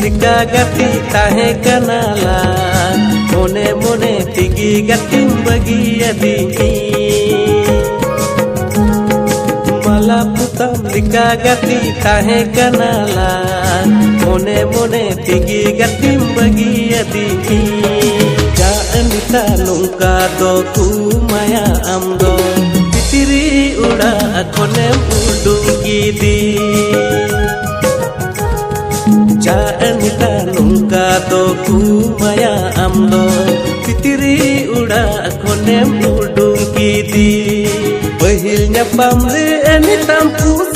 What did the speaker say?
lika gati tahe kenalan mone mone tinggi gatim bagi adini malah putam lika gati tahe kenalan mone mone tinggi gatim bagi adini janita nungka do kumaya amdo pitiri uda akonem udung gidi janita nungka do kumaya amdo pitiri uda akonem udung gidi bahilnya pamle eni tampu